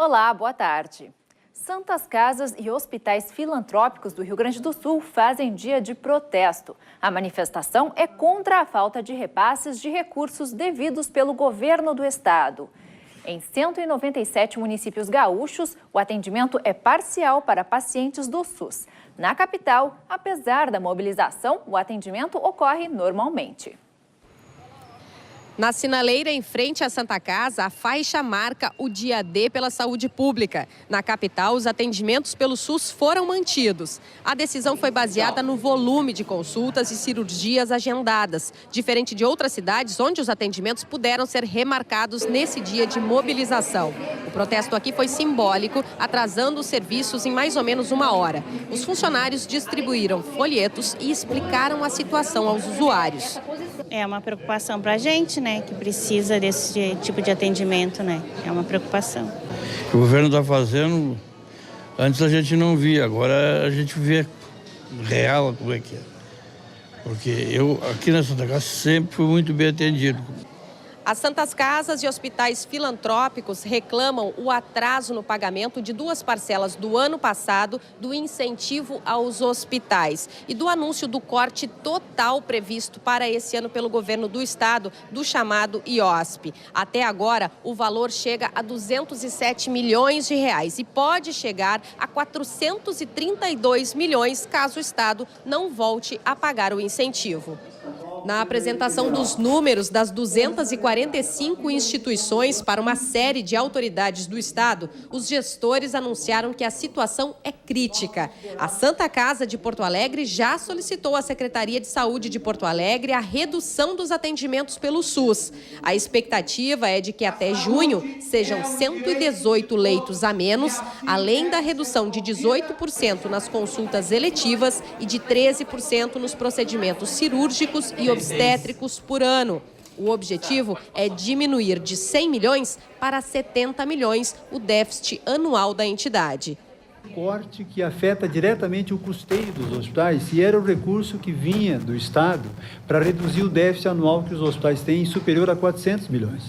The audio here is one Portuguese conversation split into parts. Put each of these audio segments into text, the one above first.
Olá, boa tarde. Santas Casas e hospitais filantrópicos do Rio Grande do Sul fazem dia de protesto. A manifestação é contra a falta de repasses de recursos devidos pelo governo do estado. Em 197 municípios gaúchos, o atendimento é parcial para pacientes do SUS. Na capital, apesar da mobilização, o atendimento ocorre normalmente. Na sinaleira em frente à Santa Casa, a faixa marca o dia D pela saúde pública. Na capital, os atendimentos pelo SUS foram mantidos. A decisão foi baseada no volume de consultas e cirurgias agendadas, diferente de outras cidades onde os atendimentos puderam ser remarcados nesse dia de mobilização. O protesto aqui foi simbólico, atrasando os serviços em mais ou menos uma hora. Os funcionários distribuíram folhetos e explicaram a situação aos usuários. É uma preocupação para a gente, né, que precisa desse tipo de atendimento, né? É uma preocupação. O governo está fazendo, antes a gente não via, agora a gente vê real como é que é. Porque eu, aqui na Santa Casa, sempre fui muito bem atendido. As Santas Casas e hospitais filantrópicos reclamam o atraso no pagamento de 2 parcelas do ano passado do incentivo aos hospitais e do anúncio do corte total previsto para esse ano pelo governo do estado, do chamado IOSP. Até agora, o valor chega a 207 milhões de reais e pode chegar a 432 milhões caso o estado não volte a pagar o incentivo. Na apresentação dos números das 245 instituições para uma série de autoridades do estado, os gestores anunciaram que a situação é crítica. A Santa Casa de Porto Alegre já solicitou à Secretaria de Saúde de Porto Alegre a redução dos atendimentos pelo SUS. A expectativa é de que até junho sejam 118 leitos a menos, além da redução de 18% nas consultas eletivas e de 13% nos procedimentos cirúrgicos e obstétricos por ano. O objetivo é diminuir de 100 milhões para 70 milhões o déficit anual da entidade. Corte que afeta diretamente o custeio dos hospitais, e era o recurso que vinha do Estado para reduzir o déficit anual que os hospitais têm, superior a 400 milhões.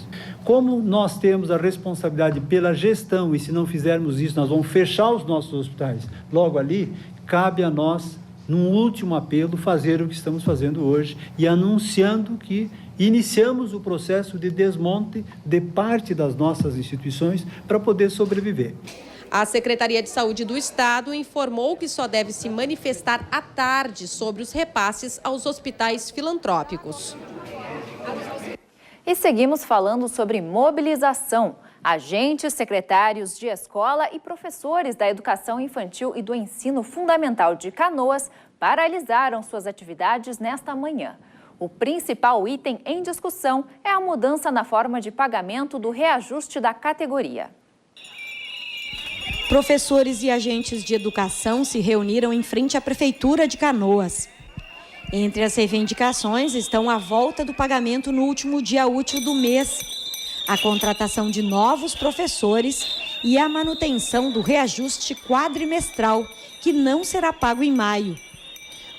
Como nós temos a responsabilidade pela gestão, e se não fizermos isso, nós vamos fechar os nossos hospitais logo ali, cabe a nós, num último apelo, fazer o que estamos fazendo hoje e anunciando que iniciamos o processo de desmonte de parte das nossas instituições para poder sobreviver. A Secretaria de Saúde do Estado informou que só deve se manifestar à tarde sobre os repasses aos hospitais filantrópicos. E seguimos falando sobre mobilização. Agentes, secretários de escola e professores da educação infantil e do ensino fundamental de Canoas paralisaram suas atividades nesta manhã. O principal item em discussão é a mudança na forma de pagamento do reajuste da categoria. Professores e agentes de educação se reuniram em frente à Prefeitura de Canoas. Entre as reivindicações estão a volta do pagamento no último dia útil do mês, a contratação de novos professores e a manutenção do reajuste quadrimestral, que não será pago em maio.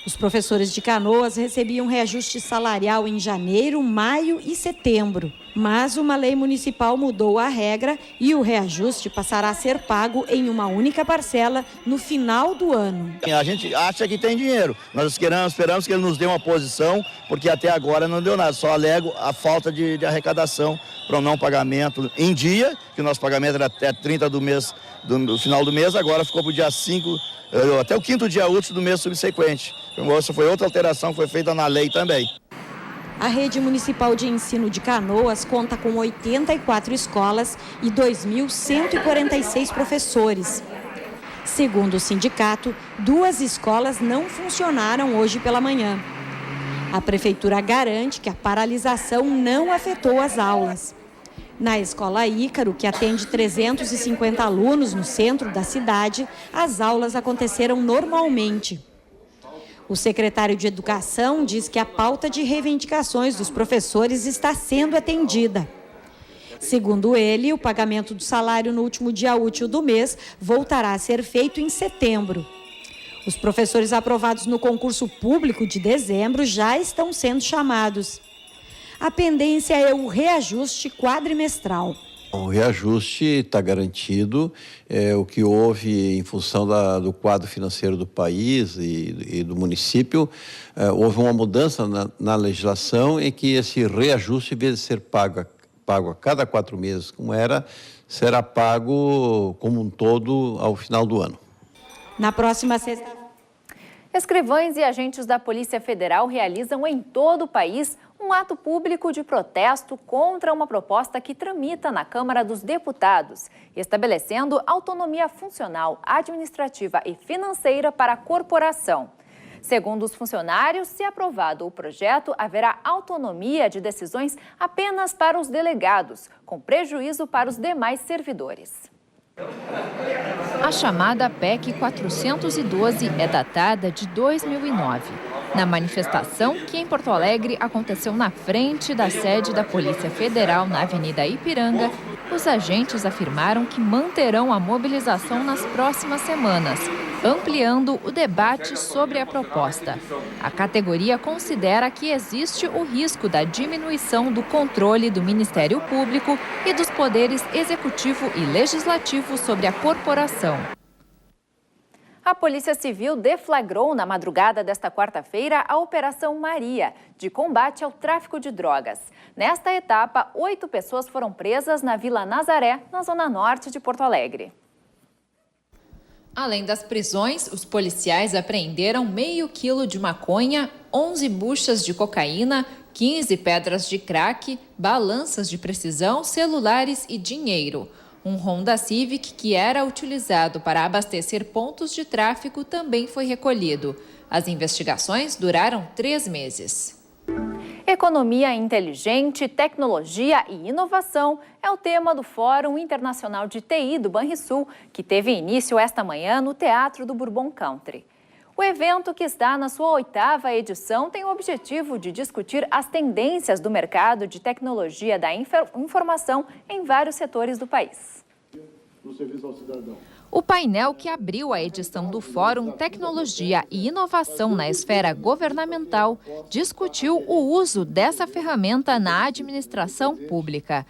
Os professores de Canoas recebiam reajuste salarial em janeiro, maio e setembro. Mas uma lei municipal mudou a regra e o reajuste passará a ser pago em uma única parcela no final do ano. A gente acha que tem dinheiro. Nós esperamos que ele nos dê uma posição, porque até agora não deu nada. Só alego a falta de arrecadação para o não pagamento em dia, que o nosso pagamento era até 30 do mês, do final do mês, agora ficou para o dia 5, até o 5º dia útil do mês subsequente. Essa foi outra alteração que foi feita na lei também. A Rede Municipal de Ensino de Canoas conta com 84 escolas e 2.146 professores. Segundo o sindicato, 2 escolas não funcionaram hoje pela manhã. A Prefeitura garante que a paralisação não afetou as aulas. Na Escola Ícaro, que atende 350 alunos no centro da cidade, as aulas aconteceram normalmente. O secretário de Educação diz que a pauta de reivindicações dos professores está sendo atendida. Segundo ele, o pagamento do salário no último dia útil do mês voltará a ser feito em setembro. Os professores aprovados no concurso público de dezembro já estão sendo chamados. A pendência é o reajuste quadrimestral. O reajuste está garantido, o que houve em função do quadro financeiro do país e do município, houve uma mudança na legislação em que esse reajuste, em vez de ser pago a cada 4 meses, como era, será pago como um todo ao final do ano. Na próxima sexta... Escrivães e agentes da Polícia Federal realizam em todo o país um ato público de protesto contra uma proposta que tramita na Câmara dos Deputados, estabelecendo autonomia funcional, administrativa e financeira para a corporação. Segundo os funcionários, se aprovado o projeto, haverá autonomia de decisões apenas para os delegados, com prejuízo para os demais servidores. A chamada PEC 412 é datada de 2009. Na manifestação, que em Porto Alegre aconteceu na frente da sede da Polícia Federal na Avenida Ipiranga, os agentes afirmaram que manterão a mobilização nas próximas semanas, ampliando o debate sobre a proposta. A categoria considera que existe o risco da diminuição do controle do Ministério Público e dos poderes executivo e legislativo sobre a corporação. A Polícia Civil deflagrou na madrugada desta quarta-feira a Operação Maria, de combate ao tráfico de drogas. Nesta etapa, 8 pessoas foram presas na Vila Nazaré, na zona norte de Porto Alegre. Além das prisões, os policiais apreenderam meio quilo de maconha, 11 buchas de cocaína, 15 pedras de crack, balanças de precisão, celulares e dinheiro. Um Honda Civic que era utilizado para abastecer pontos de tráfico também foi recolhido. As investigações duraram 3 meses. Economia inteligente, tecnologia e inovação é o tema do Fórum Internacional de TI do Banrisul, que teve início esta manhã no Teatro do Bourbon Country. O evento, que está na sua 8ª edição, tem o objetivo de discutir as tendências do mercado de tecnologia da informação em vários setores do país. O painel que abriu a edição do Fórum Tecnologia e Inovação na Esfera Governamental discutiu o uso dessa ferramenta na administração pública.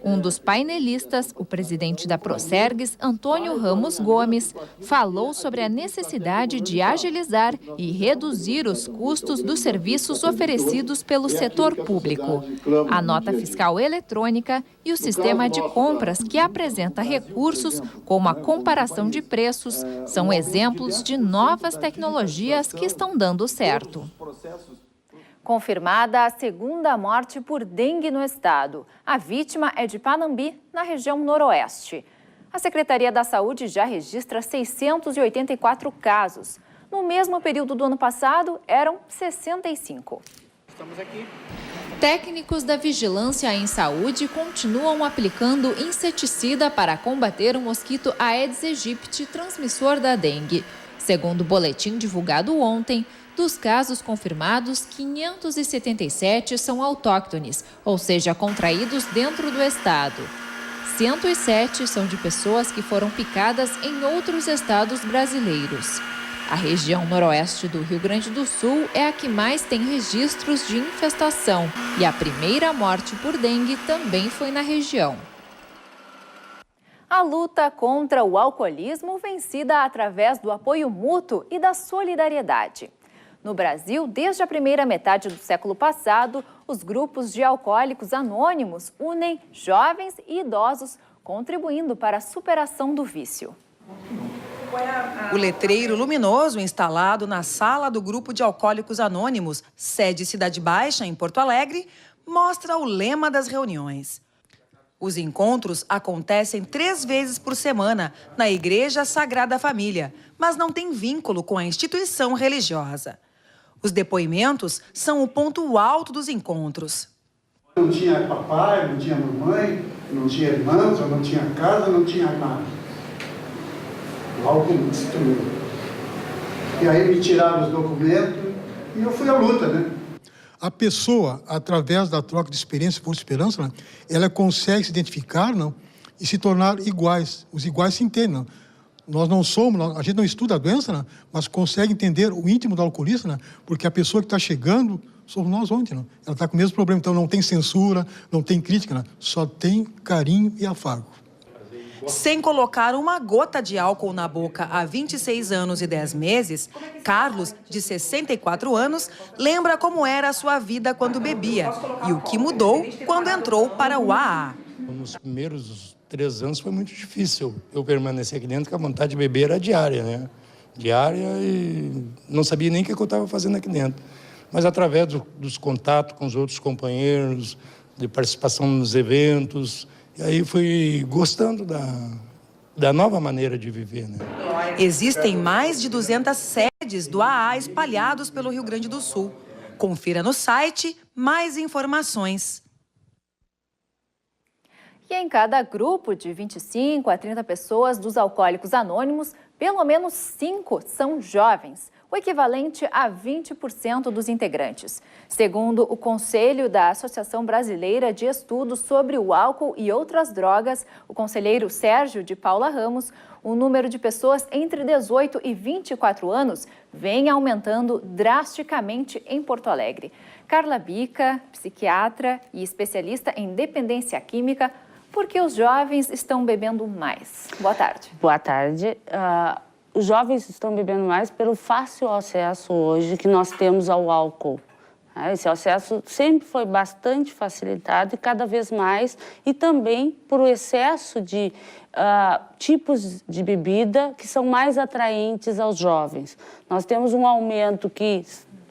Um dos painelistas, o presidente da Procergs, Antônio Ramos Gomes, falou sobre a necessidade de agilizar e reduzir os custos dos serviços oferecidos pelo setor público. A nota fiscal eletrônica e o sistema de compras, que apresenta recursos como a comparação de preços, são exemplos de novas tecnologias que estão dando certo. Confirmada a 2ª morte por dengue no estado. A vítima é de Panambi, na região noroeste. A Secretaria da Saúde já registra 684 casos. No mesmo período do ano passado, eram 65. Estamos aqui. Técnicos da Vigilância em Saúde continuam aplicando inseticida para combater o mosquito Aedes aegypti, transmissor da dengue. Segundo o boletim divulgado ontem, dos casos confirmados, 577 são autóctones, ou seja, contraídos dentro do estado. 107 são de pessoas que foram picadas em outros estados brasileiros. A região noroeste do Rio Grande do Sul é a que mais tem registros de infestação e a primeira morte por dengue também foi na região. A luta contra o alcoolismo vencida através do apoio mútuo e da solidariedade. No Brasil, desde a primeira metade do século passado, os grupos de alcoólicos anônimos unem jovens e idosos, contribuindo para a superação do vício. O letreiro luminoso instalado na sala do Grupo de Alcoólicos Anônimos, sede Cidade Baixa, em Porto Alegre, mostra o lema das reuniões. Os encontros acontecem 3 vezes por semana na Igreja Sagrada Família, mas não tem vínculo com a instituição religiosa. Os depoimentos são o ponto alto dos encontros. Não tinha papai, não tinha mamãe, não tinha irmãos, não tinha casa, não tinha nada. O álcool me destruiu. E aí me tiraram os documentos e eu fui à luta, né? A pessoa, através da troca de experiência por esperança, ela consegue se identificar, e se tornar iguais. Os iguais se entendem, Nós não somos, a gente não estuda a doença, mas consegue entender o íntimo do alcoolista, porque a pessoa que está chegando somos nós ontem, não? Ela está com o mesmo problema, então não tem censura, não tem crítica, não? Só tem carinho e afago. Sem colocar uma gota de álcool na boca há 26 anos e 10 meses, Carlos, de 64 anos, lembra como era a sua vida quando bebia e o que mudou quando entrou para o AA. Nos primeiros 3 anos foi muito difícil eu permanecer aqui dentro, porque a vontade de beber era diária, né? Diária, e não sabia nem o que eu estava fazendo aqui dentro. Mas através dos contatos com os outros companheiros, de participação nos eventos, e aí fui gostando da nova maneira de viver, né? Existem mais de 200 sedes do AA espalhados pelo Rio Grande do Sul. Confira no site mais informações. E em cada grupo de 25 a 30 pessoas dos Alcoólicos Anônimos, pelo menos 5 são jovens, o equivalente a 20% dos integrantes. Segundo o Conselho da Associação Brasileira de Estudos sobre o Álcool e Outras Drogas, o conselheiro Sérgio de Paula Ramos, o número de pessoas entre 18 e 24 anos vem aumentando drasticamente em Porto Alegre. Carla Bica, psiquiatra e especialista em dependência química, por que os jovens estão bebendo mais? Boa tarde. Boa tarde. Os jovens estão bebendo mais pelo fácil acesso hoje que nós temos ao álcool. Esse acesso sempre foi bastante facilitado e cada vez mais, e também por o excesso de tipos de bebida que são mais atraentes aos jovens. Nós temos um aumento que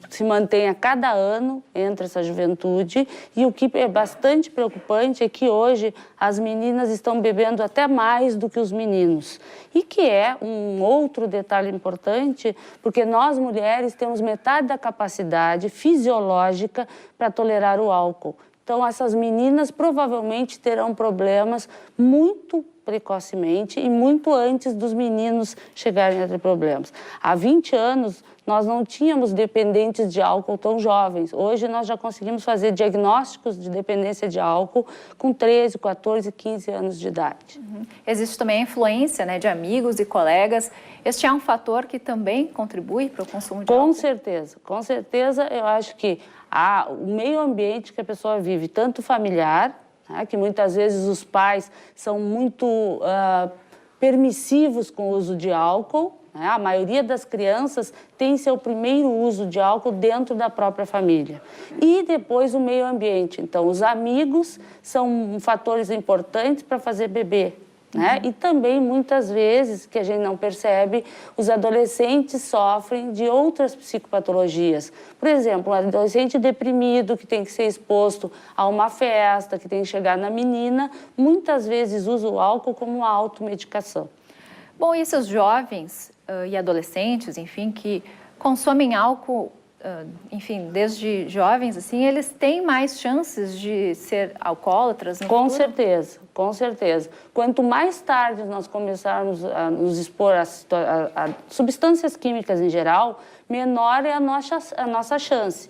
se mantém a cada ano entre essa juventude, e o que é bastante preocupante é que hoje as meninas estão bebendo até mais do que os meninos. E que é um outro detalhe importante, porque nós mulheres temos metade da capacidade fisiológica para tolerar o álcool. Então essas meninas provavelmente terão problemas muito precocemente e muito antes dos meninos chegarem a ter problemas. Há 20 anos, nós não tínhamos dependentes de álcool tão jovens. Hoje, nós já conseguimos fazer diagnósticos de dependência de álcool com 13, 14, 15 anos de idade. Existe também a influência, né, de amigos e colegas. Este é um fator que também contribui para o consumo de álcool? Com certeza, eu acho que o meio ambiente que a pessoa vive, tanto familiar, que muitas vezes os pais são muito permissivos com o uso de álcool. A maioria das crianças tem seu primeiro uso de álcool dentro da própria família. E depois o meio ambiente. Então, os amigos são fatores importantes para fazer beber. E também, muitas vezes, que a gente não percebe, os adolescentes sofrem de outras psicopatologias. Por exemplo, um adolescente deprimido que tem que ser exposto a uma festa, que tem que chegar na menina, muitas vezes usa o álcool como uma automedicação. Bom, e esses jovens e adolescentes, enfim, que consomem álcool, enfim, desde jovens, assim, eles têm mais chances de ser alcoólatras no futuro? Com certeza. Quanto mais tarde nós começarmos a nos expor a substâncias químicas em geral, menor é a nossa chance.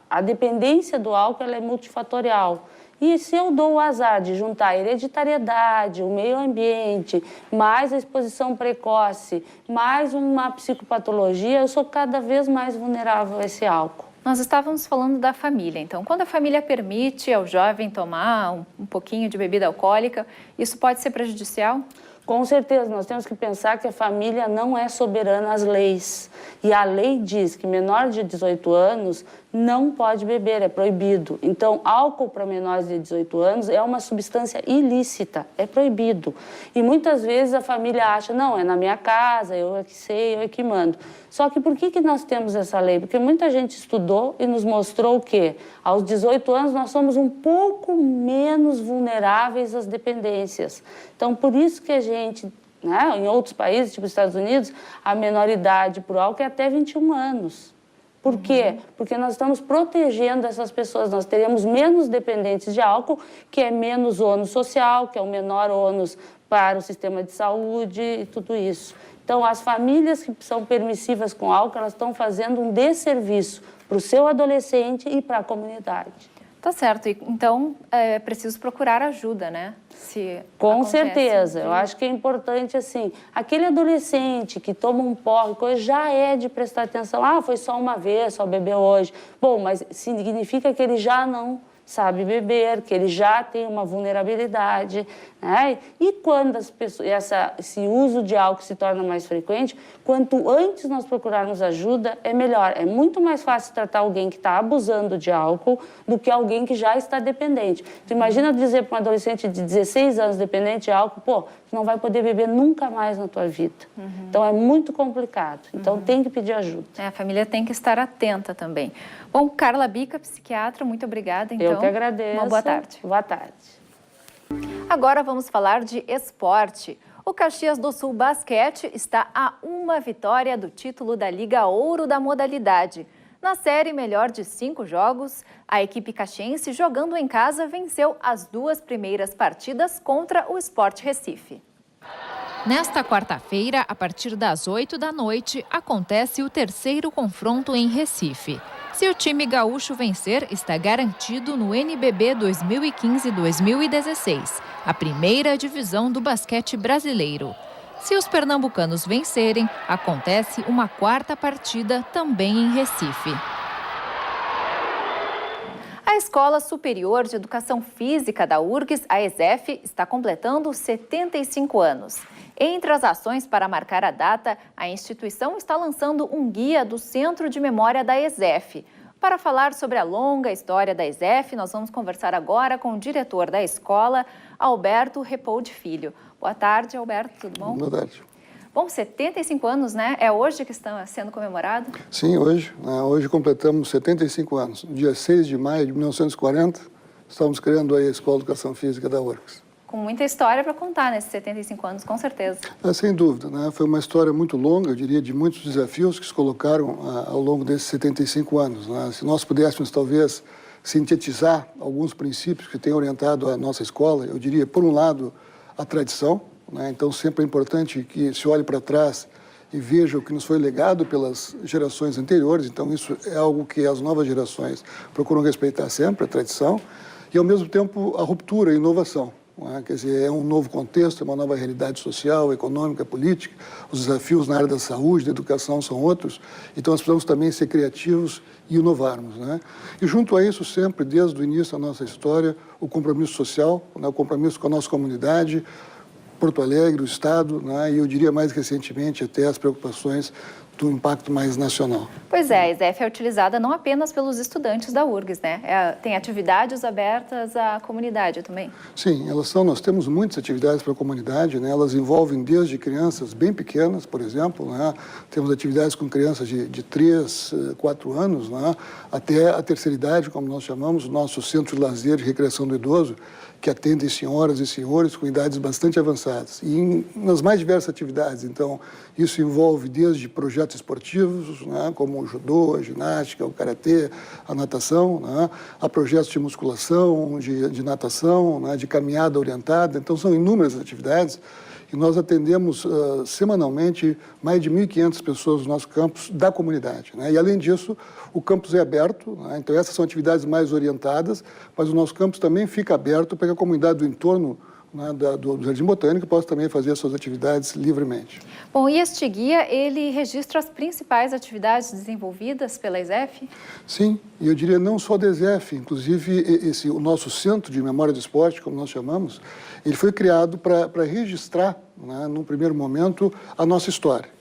A dependência do álcool ela é multifatorial. E se eu dou o azar de juntar a hereditariedade, o meio ambiente, mais a exposição precoce, mais uma psicopatologia, eu sou cada vez mais vulnerável a esse álcool. Nós estávamos falando da família, então, quando a família permite ao jovem tomar um pouquinho de bebida alcoólica, isso pode ser prejudicial? Com certeza, nós temos que pensar que a família não é soberana às leis. E a lei diz que menor de 18 anos não pode beber, é proibido. Então, álcool para menores de 18 anos é uma substância ilícita, é proibido. E muitas vezes a família acha, não, é na minha casa, eu é que sei, eu é que mando. Só que por que nós temos essa lei? Porque muita gente estudou e nos mostrou que aos 18 anos nós somos um pouco menos vulneráveis às dependências. Então, por isso que a gente, em outros países, tipo os Estados Unidos, a menoridade por álcool é até 21 anos. Por quê? Porque nós estamos protegendo essas pessoas, nós teremos menos dependentes de álcool, que é menos ônus social, que é o menor ônus para o sistema de saúde e tudo isso. Então, as famílias que são permissivas com álcool, elas estão fazendo um desserviço para o seu adolescente e para a comunidade. Tá certo. Então, é preciso procurar ajuda, né? Com certeza. Eu acho que é importante, assim, aquele adolescente que toma um porre, coisa já é de prestar atenção. Ah, foi só uma vez, só bebeu hoje. Bom, mas significa que ele já não sabe beber, que ele já tem uma vulnerabilidade, né? E quando as pessoas, esse uso de álcool se torna mais frequente, quanto antes nós procurarmos ajuda, é melhor. É muito mais fácil tratar alguém que está abusando de álcool do que alguém que já está dependente. Tu imagina dizer para um adolescente de 16 anos dependente de álcool, pô, tu não vai poder beber nunca mais na tua vida. Então é muito complicado. Então tem que pedir ajuda. A família tem que estar atenta também. Bom, Carla Bica, psiquiatra, muito obrigada. Então, eu que agradeço. Uma boa tarde. Boa tarde. Agora vamos falar de esporte. O Caxias do Sul Basquete está a uma vitória do título da Liga Ouro da modalidade. Na série melhor de 5 jogos, a equipe caxiense, jogando em casa, venceu as 2 primeiras partidas contra o Sport Recife. Nesta quarta-feira, a partir das 8 da noite, acontece o terceiro confronto em Recife. Se o time gaúcho vencer, está garantido no NBB 2015-2016, a primeira divisão do basquete brasileiro. Se os pernambucanos vencerem, acontece uma quarta partida também em Recife. A Escola Superior de Educação Física da URGS, a ESEF, está completando 75 anos. Entre as ações para marcar a data, a instituição está lançando um guia do Centro de Memória da ESEF. Para falar sobre a longa história da ESEF, nós vamos conversar agora com o diretor da escola, Alberto Repoldi Filho. Boa tarde, Alberto, tudo bom? Boa tarde. Bom, 75 anos, né? É hoje que está sendo comemorado? Sim, hoje. Hoje completamos 75 anos. No dia 6 de maio de 1940, estamos criando aí a Escola de Educação Física da URGS. Com muita história para contar nesses 75 anos, com certeza. Sem dúvida, né? Foi uma história muito longa, eu diria, de muitos desafios que se colocaram ao longo desses 75 anos. Né? Se nós pudéssemos, talvez, sintetizar alguns princípios que têm orientado a nossa escola, eu diria, por um lado, a tradição, né? Então sempre é importante que se olhe para trás e veja o que nos foi legado pelas gerações anteriores. Então isso é algo que as novas gerações procuram respeitar sempre, a tradição, e ao mesmo tempo a ruptura, a inovação. Quer dizer, é um novo contexto, é uma nova realidade social, econômica, política. Os desafios na área da saúde, da educação são outros. Então, nós precisamos também ser criativos e inovarmos, né? E junto a isso, sempre, desde o início da nossa história, o compromisso social, né? O compromisso com a nossa comunidade, Porto Alegre, o Estado, né? E eu diria mais recentemente até as preocupações do impacto mais nacional. Pois é, a ESEF é utilizada não apenas pelos estudantes da URGS, né? Tem atividades abertas à comunidade também? Sim, nós temos muitas atividades para a comunidade, né? Elas envolvem desde crianças bem pequenas, por exemplo, né? Temos atividades com crianças de 3, 4 anos, né? Até a terceira idade, como nós chamamos, o nosso centro de lazer de recreação do idoso, que atendem senhoras e senhores com idades bastante avançadas. E nas mais diversas atividades, então, isso envolve desde projetos esportivos, né, como o judô, a ginástica, o karatê, a natação, né, a projetos de musculação, de natação, né, de caminhada orientada. Então, são inúmeras atividades e nós atendemos semanalmente mais de 1.500 pessoas no nosso campus da comunidade, né? E, além disso, o campus é aberto, né? Então essas são atividades mais orientadas, mas o nosso campus também fica aberto para que a comunidade do entorno, né, do Jardim Botânico possa também fazer as suas atividades livremente. Bom, e este guia, ele registra as principais atividades desenvolvidas pela ESEF? Sim, e eu diria não só da ESEF, inclusive o nosso Centro de Memória do Esporte, como nós chamamos, ele foi criado para registrar, né, num primeiro momento, a nossa história.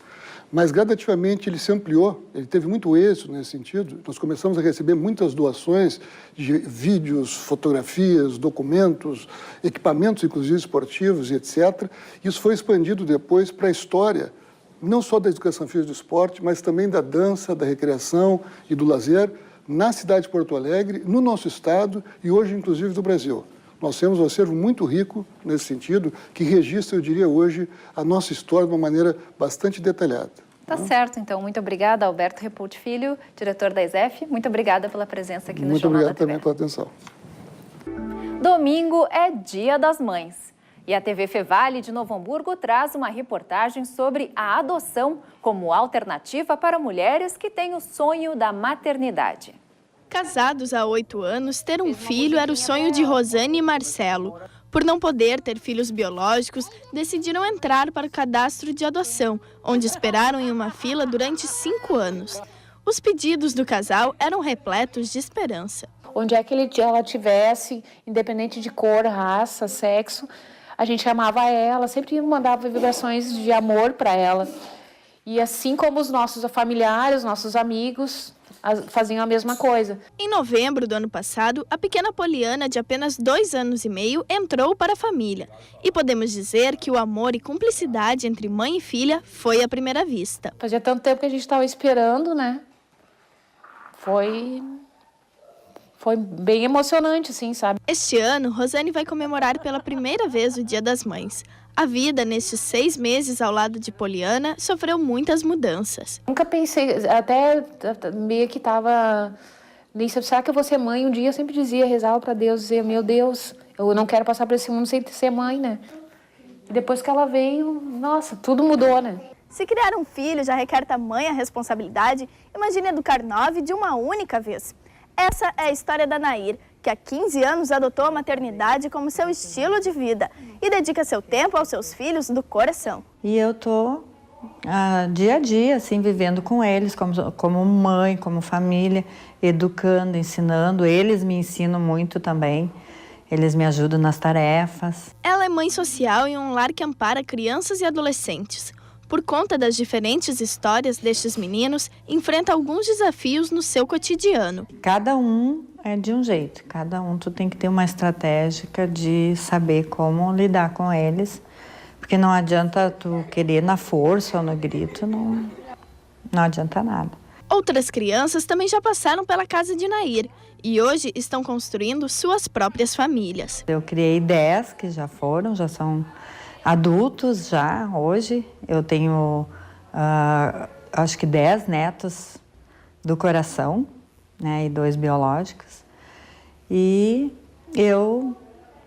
Mas, gradativamente, ele se ampliou, ele teve muito êxito nesse sentido. Nós começamos a receber muitas doações de vídeos, fotografias, documentos, equipamentos, inclusive esportivos e etc. Isso foi expandido depois para a história, não só da educação física e do esporte, mas também da dança, da recreação e do lazer, na cidade de Porto Alegre, no nosso estado e hoje, inclusive, do Brasil. Nós temos um acervo muito rico nesse sentido, que registra, eu diria hoje, a nossa história de uma maneira bastante detalhada. Tá certo, então. Muito obrigada, Alberto Repoldi Filho, diretor da ESEF. Muito obrigada pela presença aqui no Jornal da TV. Muito obrigado também pela atenção. Domingo é Dia das Mães. E a TV Fevale de Novo Hamburgo traz uma reportagem sobre a adoção como alternativa para mulheres que têm o sonho da maternidade. Casados há 8 anos, ter um filho era o sonho de Rosane e Marcelo. Por não poder ter filhos biológicos, decidiram entrar para o cadastro de adoção, onde esperaram em uma fila durante 5 anos. Os pedidos do casal eram repletos de esperança. Onde é que ela tivesse, independente de cor, raça, sexo, a gente amava ela, sempre mandava vibrações de amor para ela. E assim como os nossos familiares, nossos amigos faziam a mesma coisa. Em novembro do ano passado, a pequena Poliana, de apenas 2 anos e meio, entrou para a família. E podemos dizer que o amor e cumplicidade entre mãe e filha foi à primeira vista. Fazia tanto tempo que a gente estava esperando, né? Foi bem emocionante, assim, sabe? Este ano, Rosane vai comemorar pela primeira vez o Dia das Mães. A vida, nestes 6 meses ao lado de Poliana, sofreu muitas mudanças. Nunca pensei, até meio que estava... Nem sei, será que eu vou ser mãe? Um dia eu sempre rezava para Deus, dizia, meu Deus, eu não quero passar por esse mundo sem ser mãe, né? E depois que ela veio, nossa, tudo mudou, né? Se criar um filho já requer tamanha responsabilidade, imagine educar 9 de uma única vez. Essa é a história da Nair, que há 15 anos adotou a maternidade como seu estilo de vida e dedica seu tempo aos seus filhos do coração. E eu tô dia a dia, assim, vivendo com eles, como mãe, como família, educando, ensinando. Eles me ensinam muito também. Eles me ajudam nas tarefas. Ela é mãe social em um lar que ampara crianças e adolescentes. Por conta das diferentes histórias destes meninos, enfrenta alguns desafios no seu cotidiano. Cada um é de um jeito, cada um tu tem que ter uma estratégia de saber como lidar com eles, porque não adianta tu querer na força ou no grito, não adianta nada. Outras crianças também já passaram pela casa de Nair e hoje estão construindo suas próprias famílias. Eu criei 10 que já são adultos já, hoje. Eu tenho, acho que 10 netos do coração, né, e 2 biológicos. E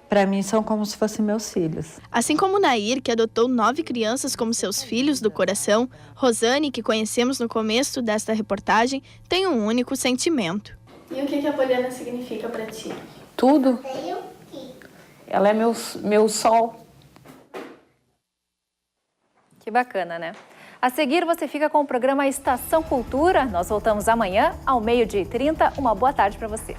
para mim, são como se fossem meus filhos. Assim como Nair, que adotou 9 crianças como seus filhos do coração, Rosane, que conhecemos no começo desta reportagem, tem um único sentimento. E o que a Poliana significa para ti? Tudo. Ela é meu sol. Que bacana, né? A seguir, você fica com o programa Estação Cultura. Nós voltamos amanhã, ao 12h30. Uma boa tarde para você.